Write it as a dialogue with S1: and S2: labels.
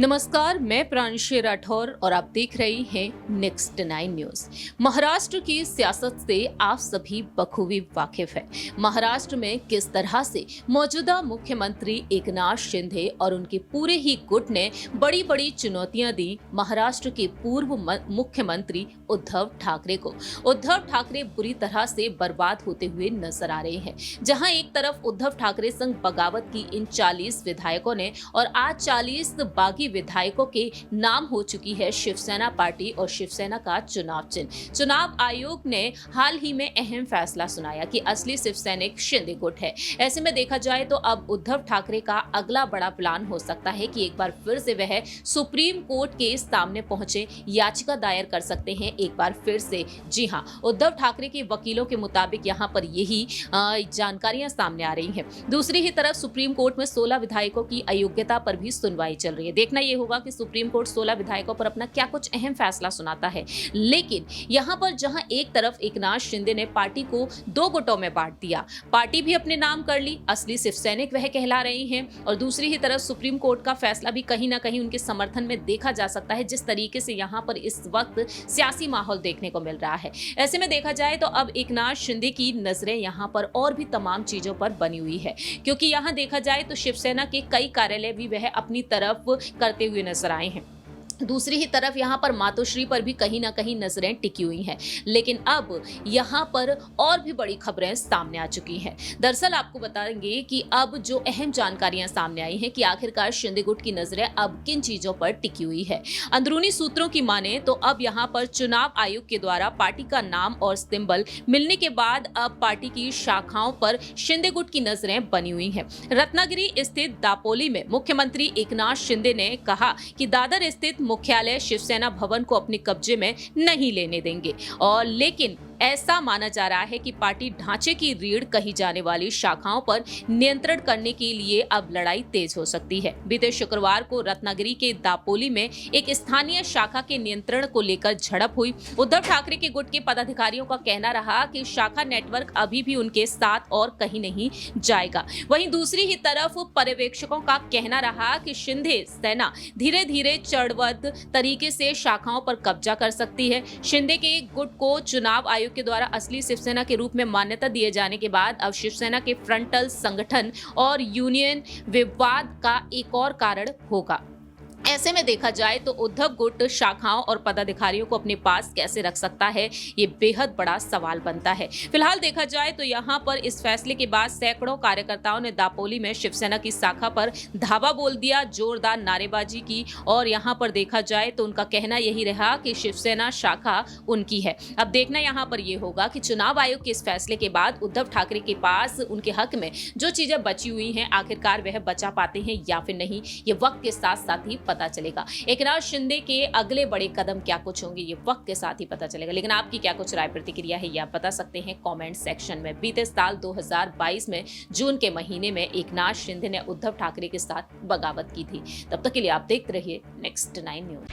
S1: नमस्कार, मैं प्रांशी राठौर और आप देख रहे हैं नेक्स्ट 9 न्यूज। महाराष्ट्र की सियासत से आप सभी बखूबी वाकिफ हैं। महाराष्ट्र में किस तरह से मौजूदा मुख्यमंत्री एकनाथ शिंदे और उनके पूरे ही गुट ने बड़ी बड़ी चुनौतियां दी महाराष्ट्र के पूर्व मुख्यमंत्री उद्धव ठाकरे को। उद्धव ठाकरे बुरी तरह से बर्बाद होते हुए नजर आ रहे हैं। जहां एक तरफ उद्धव ठाकरे संग बगावत की इन 40 विधायकों ने और आज 40 बागी विधायकों के नाम हो चुकी है शिवसेना पार्टी और शिवसेना का चुनाव चिन्ह। चुनाव आयोग ने हाल ही में अहम फैसला सुनाया कि असली शिव सैनिक शिंदे गुट है। ऐसे में देखा जाए तो अब उद्धव ठाकरे का अगला बड़ा प्लान हो सकता है कि एक बार फिर से वह सुप्रीम कोर्ट के सामने पहुंचे, याचिका दायर कर सकते हैं एक बार फिर से। जी हां, उद्धव ठाकरे के वकीलों के मुताबिक यहां पर यही जानकारियां सामने आ रही हैं। दूसरी ही तरफ सुप्रीम कोर्ट में 16 विधायकों की अयोग्यता पर भी सुनवाई चल रही है। देखना यह होगा कि सुप्रीम कोर्ट 16 विधायकों पर अपना क्या कुछ अहम फैसला सुनाता है। लेकिन यहां पर जहां एक तरफ एकनाथ शिंदे ने पार्टी को 2 गुटों में बांट दिया, पार्टी भी अपने नाम कर ली, असली शिव सैनिक वह कहला रही हैं, और दूसरी ही तरफ सुप्रीम कोर्ट का फैसला भी कहीं ना कहीं उनके समर्थन में देखा जा सकता है। जिस तरीके से यहां पर इस वक्त सियासी माहौल देखने को मिल रहा है, ऐसे में देखा जाए तो अब एकनाथ शिंदे की नजरें यहां पर और भी तमाम चीजों पर बनी हुई है, क्योंकि यहां देखा जाए तो शिवसेना के कई कार्यालय भी वह अपनी तरफ करते हुए नजर आए हैं। दूसरी ही तरफ यहाँ पर मातोश्री पर भी कहीं ना कहीं नजरें टिकी हुई हैं। लेकिन अब यहाँ पर और भी बड़ी खबरें सामने आ चुकी हैं। दरअसल आपको बताएंगे कि अब जो अहम जानकारियां सामने आई हैं कि आखिरकार शिंदे गुट की नजरें अब किन चीजों पर टिकी हुई है। अंदरूनी सूत्रों की माने तो अब यहाँ पर चुनाव आयोग के द्वारा पार्टी का नाम और सिंबल मिलने के बाद अब पार्टी की शाखाओं पर शिंदे गुट की नजरें बनी हुई हैं। रत्नागिरी स्थित दापोली में मुख्यमंत्री एकनाथ शिंदे ने कहा कि दादर स्थित मुख्यालय शिवसेना भवन को अपने कब्जे में नहीं लेने देंगे, और लेकिन ऐसा माना जा रहा है कि पार्टी ढांचे की रीढ़ कही जाने वाली शाखाओं पर नियंत्रण करने के लिए अब लड़ाई तेज हो सकती है। बीते शुक्रवार को रत्नागिरी के दापोली में एक स्थानीय शाखा के नियंत्रण को लेकर झड़प हुई। उद्धव ठाकरे के गुट के पदाधिकारियों का कहना रहा कि शाखा नेटवर्क अभी भी उनके साथ और कहीं नहीं जाएगा। वहीं दूसरी ही तरफ पर्यवेक्षकों का कहना रहा कि शिंदे सेना धीरे धीरे चरणबद्ध तरीके से शाखाओं पर कब्जा कर सकती है। शिंदे के गुट को चुनाव आयोग के द्वारा असली शिवसेना के रूप में मान्यता दिए जाने के बाद अब शिवसेना के फ्रंटल संगठन और यूनियन विवाद का एक और कारण होगा। ऐसे में देखा जाए तो उद्धव गुट शाखाओं और पदाधिकारियों को अपने पास कैसे रख सकता है, ये बेहद बड़ा सवाल बनता है। फिलहाल देखा जाए तो यहाँ पर इस फैसले के बाद सैकड़ों कार्यकर्ताओं ने दापोली में शिवसेना की शाखा पर धावा बोल दिया, जोरदार नारेबाजी की, और यहाँ पर देखा जाए तो उनका कहना यही रहा कि शिवसेना शाखा उनकी है। अब देखना यहाँ पर यह होगा कि चुनाव आयोग के इस फैसले के बाद उद्धव ठाकरे के पास उनके हक में जो चीजें बची हुई हैं आखिरकार वह बचा पाते हैं या फिर नहीं, ये वक्त के साथ साथ ही पता चलेगा। एकनाथ शिंदे के अगले बड़े कदम क्या कुछ होंगे, ये वक्त के साथ ही पता चलेगा। लेकिन आपकी क्या कुछ राय प्रतिक्रिया है, ये आप बता सकते हैं कमेंट सेक्शन में। बीते साल 2022 में जून के महीने में एकनाथ शिंदे ने उद्धव ठाकरे के साथ बगावत की थी। तब तक के लिए आप देखते रहिए नेक्स्ट 9 न्यूज।